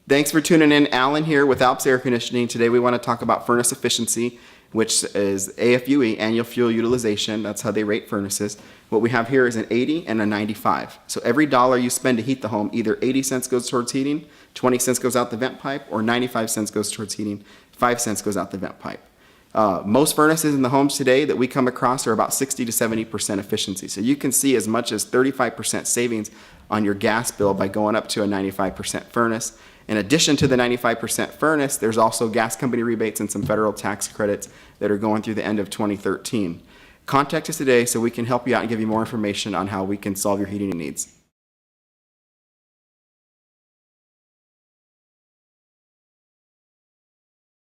Thanks for tuning in. Alan here with ALPS Air Conditioning. Today we want to talk about furnace efficiency, which is AFUE, annual fuel utilization. That's how they rate furnaces. What we have here is an 80 and a 95. So every dollar you spend to heat the home, either 80 cents goes towards heating, 20 cents goes out the vent pipe, or 95 cents goes towards heating, 5 cents goes out the vent pipe. Most furnaces in the homes today that we come across are about 60 to 70% efficiency. So you can see as much as 35% savings on your gas bill by going up to a 95% furnace. In addition to the 95% furnace, there's also gas company rebates and some federal tax credits that are going through the end of 2013. Contact us today so we can help you out and give you more information on how we can solve your heating needs.